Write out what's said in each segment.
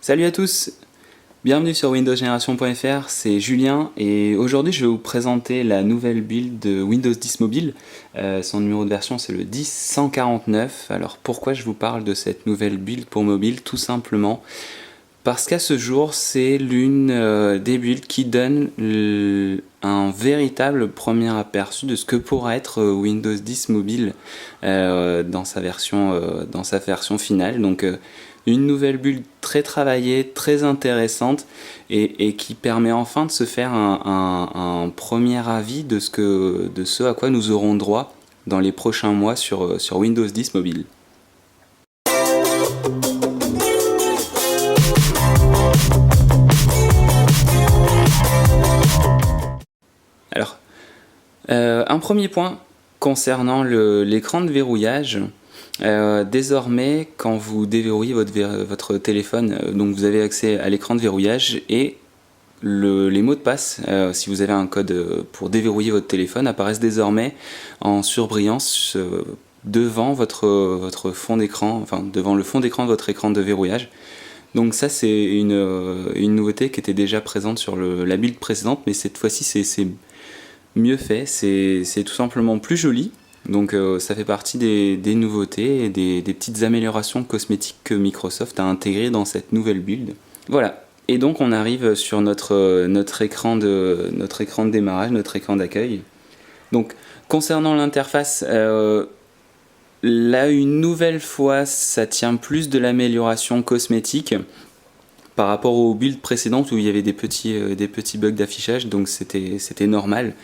Salut à tous, bienvenue sur windowsgeneration.fr, c'est Julien et aujourd'hui je vais vous présenter la nouvelle build de Windows 10 Mobile. Son numéro de version c'est le 10.149. Alors pourquoi je vous parle de cette nouvelle build pour mobile? Tout simplement parce qu'à ce jour c'est l'une des builds qui donne un véritable premier aperçu de ce que pourra être Windows 10 Mobile dans sa version finale. Donc une nouvelle build très travaillée, très intéressante et qui permet enfin de se faire un premier avis de ce à quoi nous aurons droit dans les prochains mois sur Windows 10 Mobile. Alors, un premier point concernant l'écran de verrouillage. Désormais, quand vous déverrouillez votre téléphone, donc vous avez accès à l'écran de verrouillage et les mots de passe, si vous avez un code pour déverrouiller votre téléphone, apparaissent désormais en surbrillance devant votre fond d'écran, enfin devant le fond d'écran de votre écran de verrouillage. Donc ça c'est une nouveauté qui était déjà présente sur la build précédente, mais cette fois-ci c'est mieux fait, c'est tout simplement plus joli. Donc ça fait partie des nouveautés et des petites améliorations cosmétiques que Microsoft a intégrées dans cette nouvelle build. Voilà, et donc on arrive sur notre écran de démarrage, notre écran d'accueil. Donc concernant l'interface, là une nouvelle fois ça tient plus de l'amélioration cosmétique par rapport aux builds précédentes où il y avait des petits bugs d'affichage, donc c'était normal,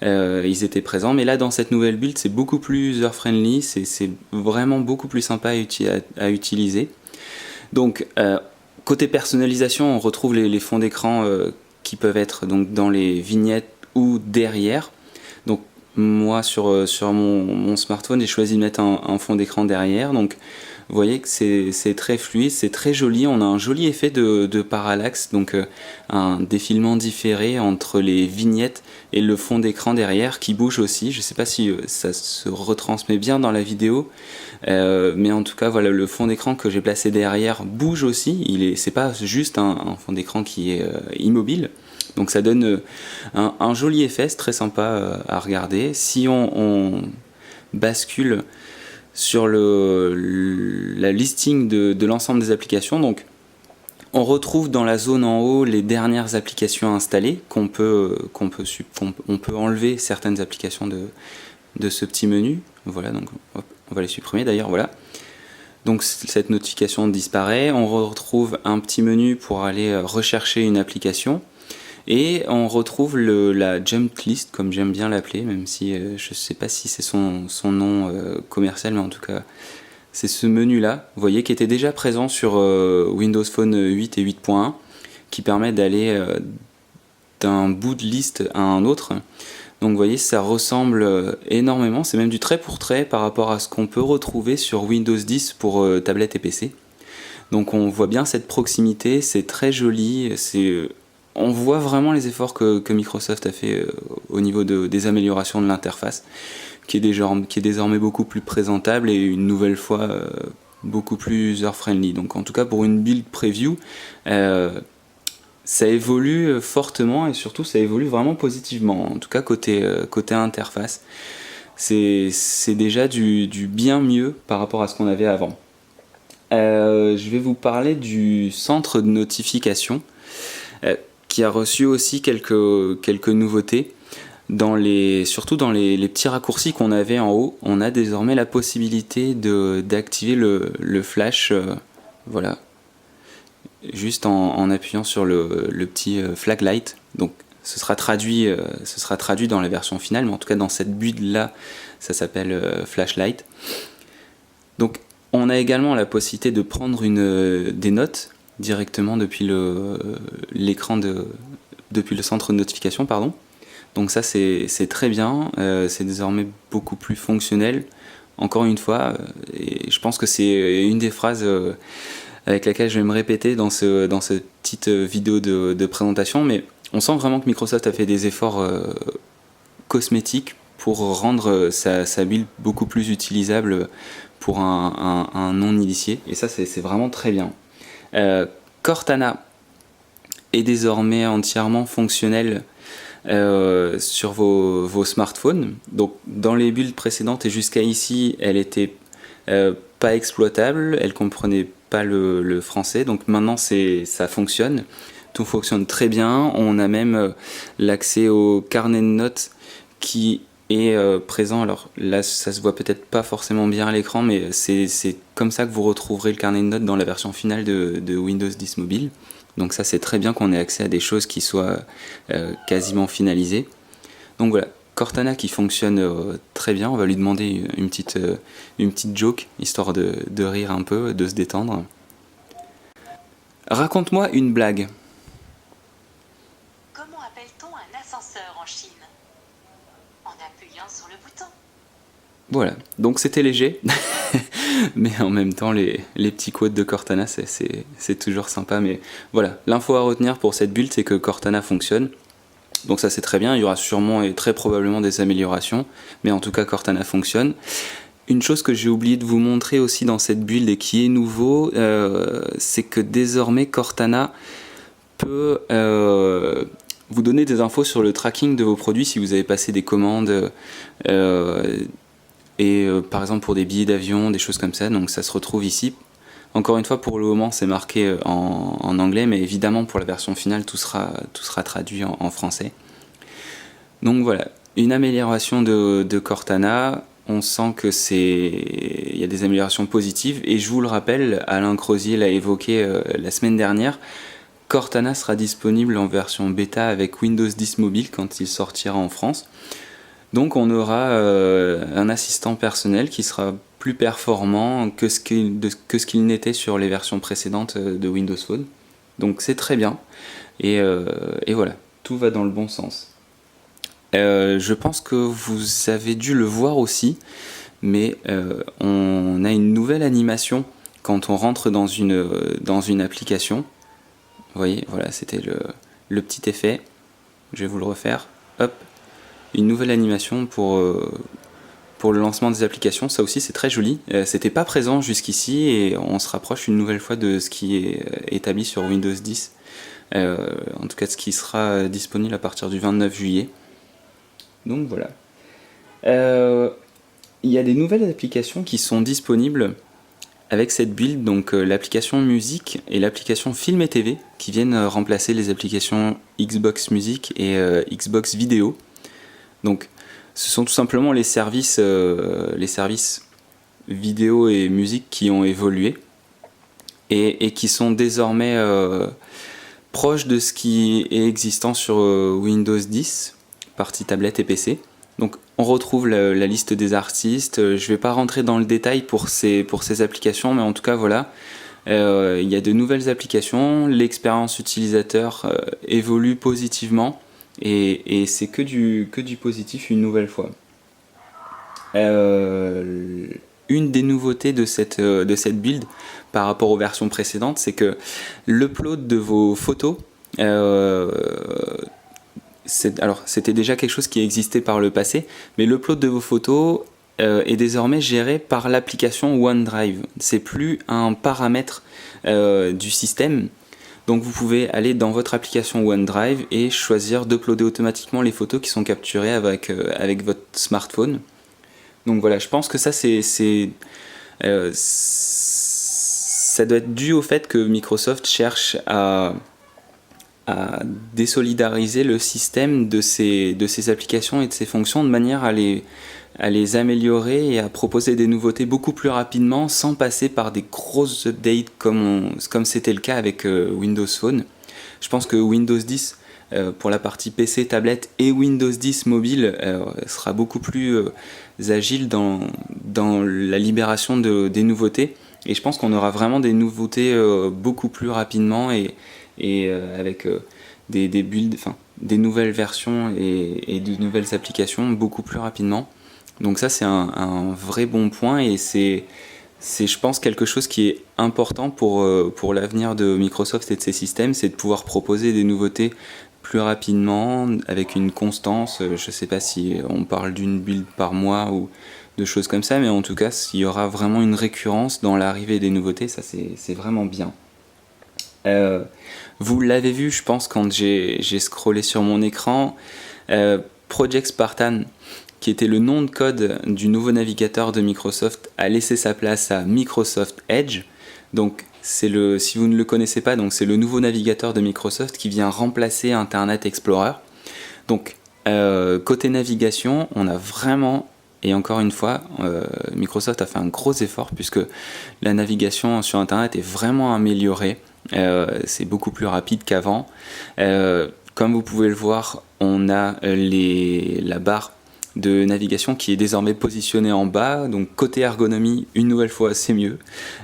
ils étaient présents. Mais là dans cette nouvelle build c'est beaucoup plus user-friendly, c'est vraiment beaucoup plus sympa à utiliser. Donc côté personnalisation, on retrouve les fonds d'écran qui peuvent être donc dans les vignettes ou derrière. Donc moi sur mon smartphone j'ai choisi de mettre un fond d'écran derrière. Donc vous voyez que c'est très fluide, c'est très joli, on a un joli effet de parallaxe, donc un défilement différé entre les vignettes et le fond d'écran derrière qui bouge aussi. Je ne sais pas si ça se retransmet bien dans la vidéo, mais en tout cas voilà, le fond d'écran que j'ai placé derrière bouge aussi, c'est pas juste un fond d'écran qui est immobile. Donc ça donne un joli effet, c'est très sympa à regarder. Si on bascule sur la listing de l'ensemble des applications, donc on retrouve dans la zone en haut les dernières applications installées, on peut enlever certaines applications de ce petit menu. Voilà, donc hop, on va les supprimer d'ailleurs, voilà. Donc cette notification disparaît, on retrouve un petit menu pour aller rechercher une application. Et on retrouve la jump list, comme j'aime bien l'appeler, même si je ne sais pas si c'est son nom commercial, mais en tout cas c'est ce menu là, vous voyez, qui était déjà présent sur Windows Phone 8 et 8.1, qui permet d'aller d'un bout de liste à un autre. Donc vous voyez, ça ressemble énormément, c'est même du trait pour trait par rapport à ce qu'on peut retrouver sur Windows 10 pour tablette et PC. Donc on voit bien cette proximité, c'est très joli, on voit vraiment les efforts que Microsoft a fait au niveau des améliorations de l'interface, qui est désormais beaucoup plus présentable et une nouvelle fois beaucoup plus user-friendly. Donc en tout cas pour une build preview, ça évolue fortement et surtout ça évolue vraiment positivement. En tout cas côté interface, c'est déjà du bien mieux par rapport à ce qu'on avait avant. Je vais vous parler du centre de notification qui a reçu aussi quelques nouveautés. Surtout dans les petits raccourcis qu'on avait en haut, on a désormais la possibilité d'activer le flash, voilà, juste en appuyant sur le petit flag light. Donc ce sera traduit dans la version finale, mais en tout cas dans cette build là, ça s'appelle flashlight. Donc on a également la possibilité de prendre des notes directement depuis depuis le centre de notification, pardon. Donc ça c'est très bien, c'est désormais beaucoup plus fonctionnel. Encore une fois, et je pense que c'est une des phrases avec laquelle je vais me répéter dans cette petite vidéo de présentation, mais on sent vraiment que Microsoft a fait des efforts cosmétiques pour rendre sa build beaucoup plus utilisable pour un non-initié, et ça c'est vraiment très bien. Cortana est désormais entièrement fonctionnel sur vos smartphones. Donc dans les builds précédentes et jusqu'à ici, elle était pas exploitable, elle comprenait pas le français, donc maintenant ça fonctionne. Tout fonctionne très bien. On a même l'accès au carnet de notes qui est présent. Alors là, ça se voit peut-être pas forcément bien à l'écran, mais c'est comme ça que vous retrouverez le carnet de notes dans la version finale de Windows 10 Mobile. Donc ça, c'est très bien qu'on ait accès à des choses qui soient quasiment finalisées. Donc voilà, Cortana qui fonctionne très bien. On va lui demander une petite joke, histoire de rire un peu, de se détendre. Raconte-moi une blague. Comment appelle-t-on un ascenseur en Chine? En appuyant sur le bouton. Voilà, donc c'était léger, mais en même temps les petits quotes de Cortana c'est toujours sympa. Mais voilà, l'info à retenir pour cette build, c'est que Cortana fonctionne. Donc ça c'est très bien, il y aura sûrement et très probablement des améliorations, mais en tout cas Cortana fonctionne. Une chose que j'ai oublié de vous montrer aussi dans cette build et qui est nouveau, c'est que désormais Cortana peut vous donner des infos sur le tracking de vos produits si vous avez passé des commandes par exemple pour des billets d'avion, des choses comme ça. Donc ça se retrouve ici. Encore une fois, pour le moment c'est marqué en anglais, mais évidemment pour la version finale tout sera traduit en français. Donc voilà, une amélioration de Cortana. On sent que il y a des améliorations positives, et je vous le rappelle, Alain Crozier l'a évoqué la semaine dernière, Cortana sera disponible en version bêta avec Windows 10 Mobile quand il sortira en France. Donc on aura un assistant personnel qui sera plus performant que ce qu'il n'était sur les versions précédentes de Windows Phone. Donc c'est très bien, et voilà, tout va dans le bon sens. Je pense que vous avez dû le voir aussi, mais on a une nouvelle animation quand on rentre dans une application. Vous voyez, voilà, c'était le petit effet. Je vais vous le refaire. Hop, une nouvelle animation pour le lancement des applications. Ça aussi c'est très joli. C'était pas présent jusqu'ici, et on se rapproche une nouvelle fois de ce qui est établi sur Windows 10. En tout cas, ce qui sera disponible à partir du 29 juillet. Donc voilà. Il y a des nouvelles applications qui sont disponibles avec cette build, donc l'application musique et l'application film et TV, qui viennent remplacer les applications Xbox Music et Xbox Vidéo. Donc ce sont tout simplement les services vidéo et musique qui ont évolué et qui sont désormais proches de ce qui est existant sur Windows 10, partie tablette et PC. Donc on retrouve la liste des artistes. Je ne vais pas rentrer dans le détail pour ces applications, mais en tout cas voilà, il y a de nouvelles applications, l'expérience utilisateur évolue positivement, et c'est que du positif une nouvelle fois. Une des nouveautés de cette build par rapport aux versions précédentes, c'est que l'upload de vos photos, c'était déjà quelque chose qui existait par le passé, mais l'upload de vos photos est désormais géré par l'application OneDrive. C'est plus un paramètre du système. Donc vous pouvez aller dans votre application OneDrive et choisir d'uploader automatiquement les photos qui sont capturées avec votre smartphone. Donc voilà, je pense que ça doit être dû au fait que Microsoft cherche à désolidariser le système de ces applications et de ces fonctions, de manière à les améliorer et à proposer des nouveautés beaucoup plus rapidement, sans passer par des grosses updates comme c'était le cas avec Windows Phone. Je pense que Windows 10 pour la partie PC, tablette et Windows 10 mobile sera beaucoup plus agile dans la libération des nouveautés, et je pense qu'on aura vraiment des nouveautés beaucoup plus rapidement, et avec des builds, des nouvelles versions et de nouvelles applications beaucoup plus rapidement. Donc ça c'est un vrai bon point, et c'est je pense quelque chose qui est important pour l'avenir de Microsoft et de ses systèmes, c'est de pouvoir proposer des nouveautés plus rapidement, avec une constance. Je sais pas si on parle d'une build par mois ou de choses comme ça, mais en tout cas il y aura vraiment une récurrence dans l'arrivée des nouveautés, ça c'est vraiment bien. Vous l'avez vu, je pense, quand j'ai scrollé sur mon écran, Project Spartan, qui était le nom de code du nouveau navigateur de Microsoft, a laissé sa place à Microsoft Edge. Donc, si vous ne le connaissez pas, donc c'est le nouveau navigateur de Microsoft qui vient remplacer Internet Explorer. Donc, côté navigation, on a vraiment, et encore une fois, Microsoft a fait un gros effort puisque la navigation sur Internet est vraiment améliorée. C'est beaucoup plus rapide qu'avant. Comme vous pouvez le voir, on a la barre de navigation qui est désormais positionnée en bas. Donc côté ergonomie, une nouvelle fois, c'est mieux.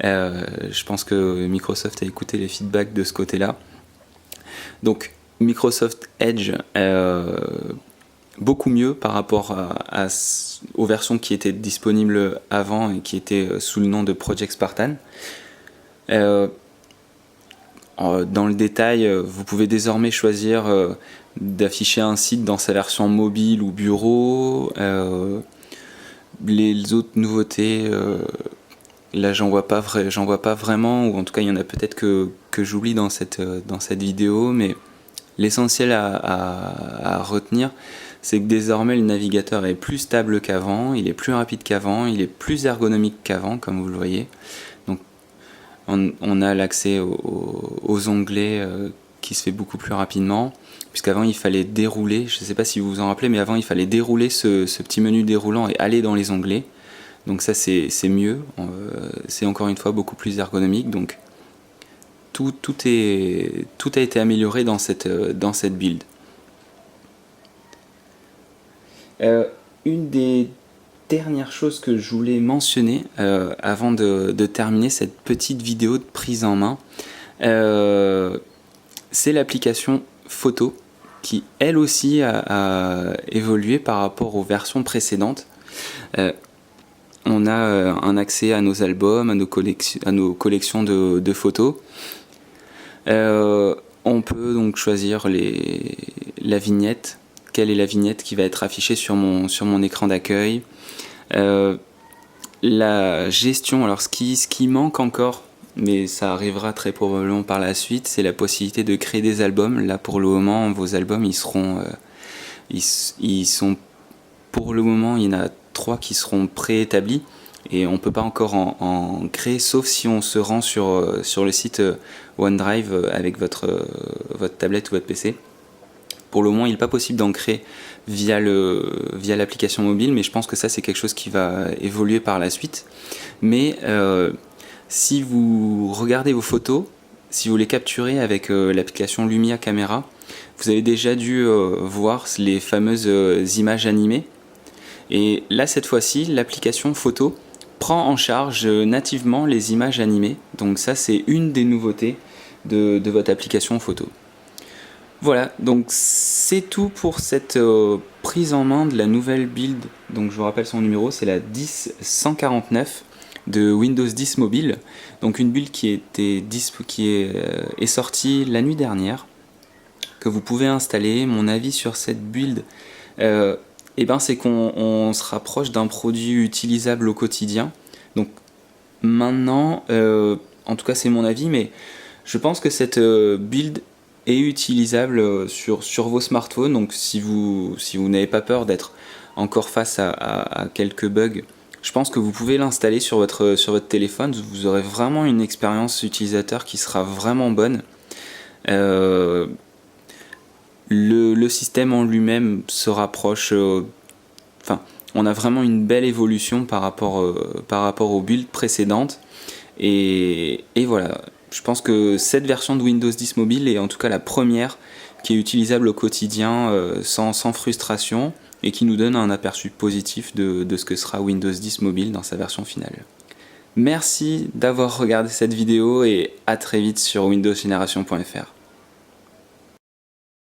Je pense que Microsoft a écouté les feedbacks de ce côté-là. Donc Microsoft Edge, beaucoup mieux par rapport aux versions qui étaient disponibles avant et qui étaient sous le nom de Project Spartan. Dans le détail, vous pouvez désormais choisir d'afficher un site dans sa version mobile ou bureau. Les autres nouveautés, là j'en vois pas vraiment, ou en tout cas il y en a peut-être que j'oublie dans cette vidéo, mais l'essentiel à retenir, c'est que désormais le navigateur est plus stable qu'avant, il est plus rapide qu'avant, il est plus ergonomique qu'avant, comme vous le voyez. Donc on a l'accès aux onglets qui se fait beaucoup plus rapidement, puisqu'avant il fallait dérouler, je ne sais pas si vous vous en rappelez, mais avant il fallait dérouler ce petit menu déroulant et aller dans les onglets. Donc ça c'est mieux, c'est encore une fois beaucoup plus ergonomique, donc tout a été amélioré dans cette build. Une des dernières choses que je voulais mentionner avant de terminer cette petite vidéo de prise en main, c'est l'application photo qui elle aussi a évolué par rapport aux versions précédentes. On a un accès à nos albums, à nos collections de photos. On peut donc choisir la vignette. Quelle est la vignette qui va être affichée sur mon écran d'accueil. La gestion, alors ce qui manque encore, mais ça arrivera très probablement par la suite, c'est la possibilité de créer des albums. Là pour le moment, vos albums ils sont pour le moment, il y en a 3 qui seront préétablis et on ne peut pas encore en créer, sauf si on se rend sur le site OneDrive avec votre tablette ou votre PC. Pour le moment, il n'est pas possible d'en créer via l'application mobile, mais je pense que ça c'est quelque chose qui va évoluer par la suite. Mais si vous regardez vos photos, si vous les capturez avec l'application Lumia Caméra, vous avez déjà dû voir les fameuses images animées. Et là, cette fois-ci, l'application photo prend en charge nativement les images animées. Donc ça, c'est une des nouveautés de votre application photo. Voilà, donc c'est tout pour cette prise en main de la nouvelle build. Donc je vous rappelle son numéro, c'est la 10149 de Windows 10 Mobile. Donc une build qui est sortie la nuit dernière, que vous pouvez installer. Mon avis sur cette build, c'est qu'on se rapproche d'un produit utilisable au quotidien. Donc maintenant, en tout cas c'est mon avis, mais je pense que cette build est utilisable sur vos smartphones. Donc si vous n'avez pas peur d'être encore face à quelques bugs, je pense que vous pouvez l'installer sur votre téléphone. Vous aurez vraiment une expérience utilisateur qui sera vraiment bonne. Le système en lui-même se rapproche, on a vraiment une belle évolution par rapport aux builds précédentes, et voilà, je pense que cette version de Windows 10 Mobile est en tout cas la première qui est utilisable au quotidien sans frustration, et qui nous donne un aperçu positif de ce que sera Windows 10 Mobile dans sa version finale. Merci d'avoir regardé cette vidéo et à très vite sur windowsgeneration.fr.